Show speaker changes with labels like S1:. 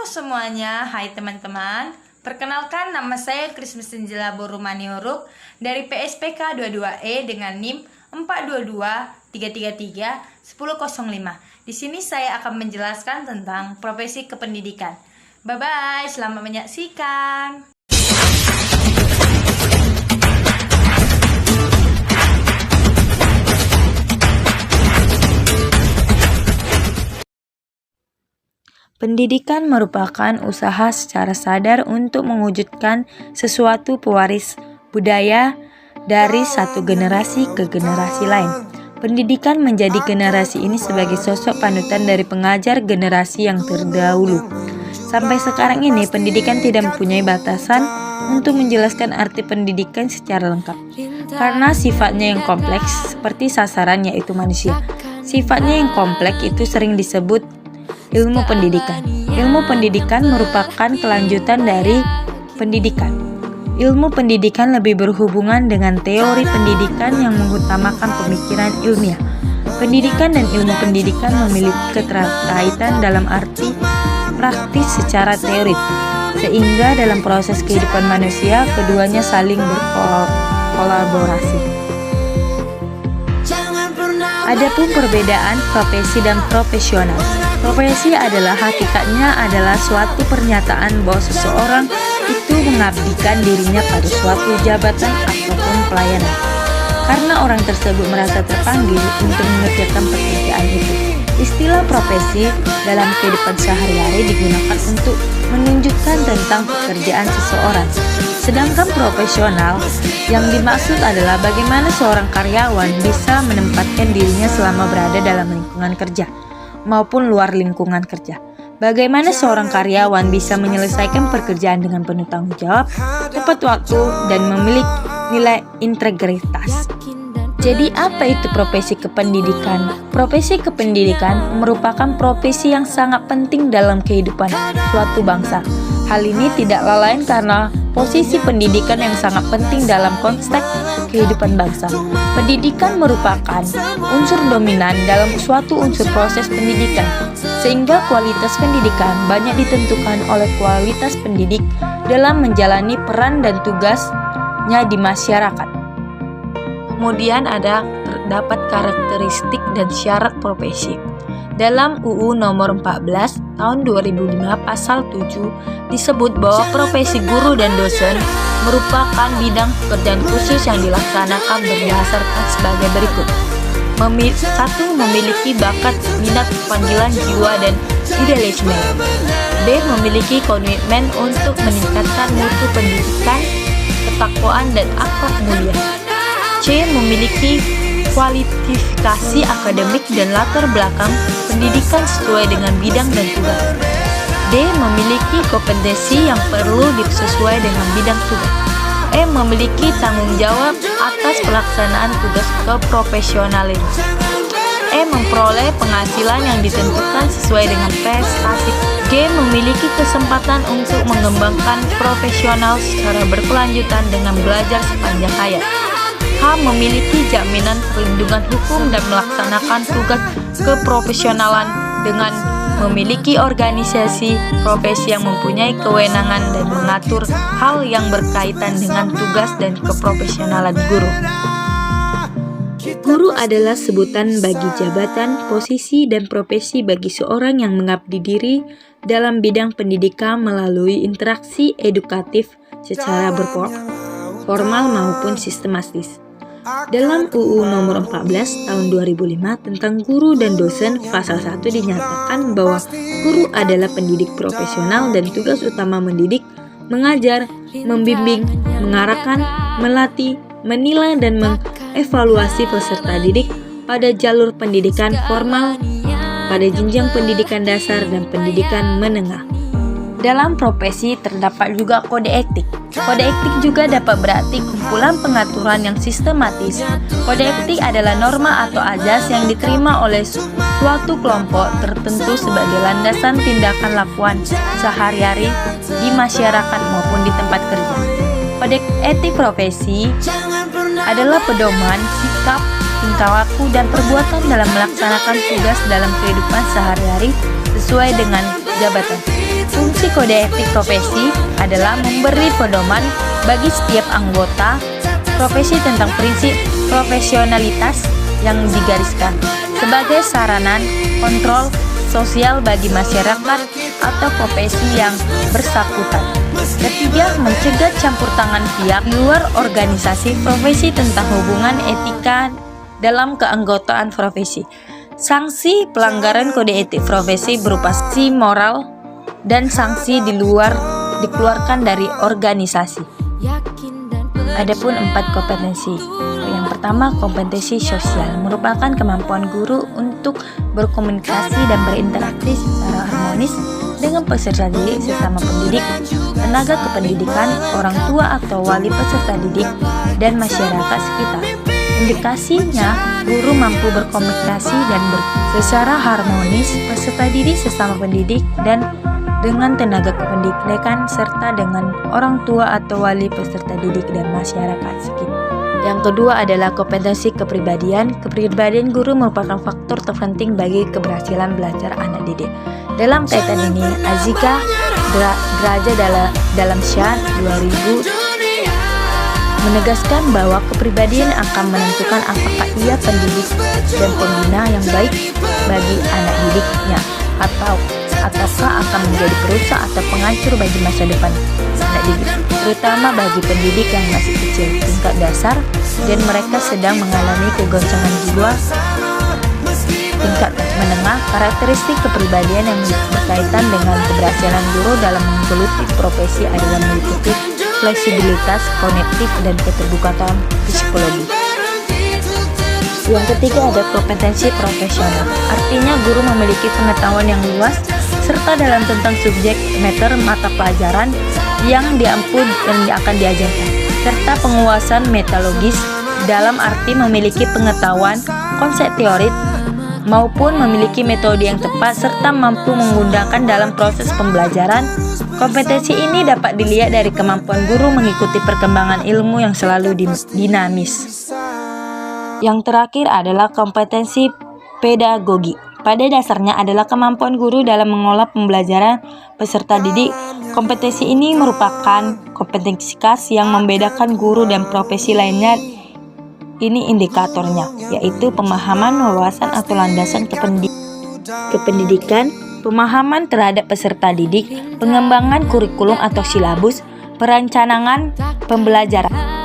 S1: semuanya, hai teman-teman. Perkenalkan, nama saya Krismus Senjela Borumani Huruk dari PSPK 22E dengan NIM 422-333-1005. Di sini saya akan menjelaskan tentang profesi kependidikan. Bye-bye, selamat menyaksikan.
S2: Pendidikan merupakan usaha secara sadar untuk mewujudkan sesuatu pewaris budaya dari satu generasi ke generasi lain. Pendidikan menjadi generasi ini sebagai sosok panutan dari pengajar generasi yang terdahulu. Sampai sekarang ini, pendidikan tidak mempunyai batasan untuk menjelaskan arti pendidikan secara lengkap. Karena sifatnya yang kompleks, seperti sasaran yaitu manusia. Sifatnya yang kompleks itu sering disebut ilmu pendidikan. Ilmu pendidikan merupakan kelanjutan dari pendidikan. Ilmu pendidikan lebih berhubungan dengan teori pendidikan yang mengutamakan pemikiran ilmiah. Pendidikan dan ilmu pendidikan memiliki keterkaitan dalam arti praktis secara teorik, sehingga dalam proses kehidupan manusia keduanya saling berkolaborasi. Adapun perbedaan profesi dan profesional. Profesi adalah hakikatnya adalah suatu pernyataan bahwa seseorang itu mengabdikan dirinya pada suatu jabatan ataupun pelayanan. Karena orang tersebut merasa terpanggil untuk mengerjakan pekerjaan itu. Istilah profesi dalam kehidupan sehari-hari digunakan untuk menunjukkan tentang pekerjaan seseorang. Sedangkan profesional yang dimaksud adalah bagaimana seorang karyawan bisa menempatkan dirinya selama berada dalam lingkungan kerja maupun luar lingkungan kerja. Bagaimana seorang karyawan bisa menyelesaikan pekerjaan dengan penuh tanggung jawab, tepat waktu, dan memiliki nilai integritas. Jadi apa itu profesi kependidikan? Profesi kependidikan merupakan profesi yang sangat penting dalam kehidupan suatu bangsa. Hal ini tidaklah lain karena posisi pendidikan yang sangat penting dalam konteks kehidupan bangsa. Pendidikan merupakan unsur dominan dalam suatu unsur proses pendidikan, sehingga kualitas pendidikan banyak ditentukan oleh kualitas pendidik dalam menjalani peran dan tugasnya di masyarakat. Kemudian terdapat karakteristik dan syarat profesi. Dalam UU nomor 14 tahun 2005 pasal 7 disebut bahwa profesi guru dan dosen merupakan bidang pekerjaan khusus yang dilaksanakan berdasarkan sebagai berikut. 1. Memiliki bakat, minat, panggilan jiwa, dan idealisme. B. Memiliki komitmen untuk meningkatkan mutu pendidikan, ketakwaan, dan akhlak mulia. C. Memiliki kualifikasi akademik dan latar belakang pendidikan sesuai dengan bidang dan tugas. D. Memiliki kompetensi yang perlu disesuai dengan bidang tugas. E. Memiliki tanggung jawab atas pelaksanaan tugas keprofesionalan. E. Memperoleh penghasilan yang ditentukan sesuai dengan prestasi. G. Memiliki kesempatan untuk mengembangkan profesional secara berkelanjutan dengan belajar sepanjang hayat. H. Memiliki jaminan perlindungan hukum dan melaksanakan tugas keprofesionalan dengan memiliki organisasi profesi yang mempunyai kewenangan dan mengatur hal yang berkaitan dengan tugas dan keprofesionalan guru. Guru adalah sebutan bagi jabatan, posisi, dan profesi bagi seorang yang mengabdi diri dalam bidang pendidikan melalui interaksi edukatif secara formal maupun sistematis. Dalam UU nomor 14 tahun 2005 tentang guru dan dosen pasal 1 dinyatakan bahwa guru adalah pendidik profesional dan tugas utama mendidik, mengajar, membimbing, mengarahkan, melatih, menilai dan mengevaluasi peserta didik pada jalur pendidikan formal, pada jenjang pendidikan dasar dan pendidikan menengah. Dalam profesi terdapat juga kode etik. Kode etik juga dapat berarti kumpulan pengaturan yang sistematis. Kode etik adalah norma atau azas yang diterima oleh suatu kelompok tertentu sebagai landasan tindakan lakuan sehari-hari di masyarakat maupun di tempat kerja. Kode etik profesi adalah pedoman, sikap, tingkah laku, dan perbuatan dalam melaksanakan tugas dalam kehidupan sehari-hari sesuai dengan jabatan. Fungsi kode etik profesi adalah memberi pedoman bagi setiap anggota profesi tentang prinsip profesionalitas yang digariskan sebagai sarana kontrol sosial bagi masyarakat atau profesi yang bersangkutan. Ketiga, mencegah campur tangan pihak luar organisasi profesi tentang hubungan etika dalam keanggotaan profesi. Sanksi pelanggaran kode etik profesi berupa sanksi moral dan sanksi dikeluarkan dari organisasi. Adapun 4 kompetensi. Yang pertama, kompetensi sosial merupakan kemampuan guru untuk berkomunikasi dan berinteraksi secara harmonis dengan peserta didik sesama pendidik, tenaga kependidikan, orang tua atau wali peserta didik, dan masyarakat sekitar. Indikasinya, guru mampu berkomunikasi dan secara harmonis peserta didik sesama pendidik dan dengan tenaga kependidikan serta dengan orang tua atau wali peserta didik dan masyarakat sekitar. Yang kedua adalah kompetensi kepribadian. Kepribadian guru merupakan faktor terpenting bagi keberhasilan belajar anak didik. Dalam kaitan ini, Azika Draja dalam Syah 2000 menegaskan bahwa kepribadian akan menentukan apakah ia pendidik dan pembina yang baik bagi anak didiknya ataukah akan menjadi perusak atau penghancur bagi masa depan anak didik, terutama bagi pendidik yang masih kecil, tingkat dasar, dan mereka sedang mengalami kegoncangan jiwa tingkat menengah. Karakteristik kepribadian yang berkaitan dengan keberhasilan guru dalam menggeluti profesi adalah meliputi fleksibilitas kognitif dan keterbukaan psikologi. Yang ketiga ada kompetensi profesional, artinya guru memiliki pengetahuan yang luas serta dalam tentang subjek matter mata pelajaran yang diampu dan akan diajarkan, serta penguasaan metodologis dalam arti memiliki pengetahuan konsep teori maupun memiliki metode yang tepat serta mampu menggunakan dalam proses pembelajaran. Kompetensi ini dapat dilihat dari kemampuan guru mengikuti perkembangan ilmu yang selalu dinamis. Yang terakhir adalah kompetensi pedagogi. Pada dasarnya adalah kemampuan guru dalam mengolah pembelajaran peserta didik. Kompetensi ini merupakan kompetensi khas yang membedakan guru dan profesi lainnya. Ini indikatornya, yaitu pemahaman, wawasan atau landasan kependidikan, pemahaman terhadap peserta didik, pengembangan kurikulum atau silabus, perencanaan pembelajaran.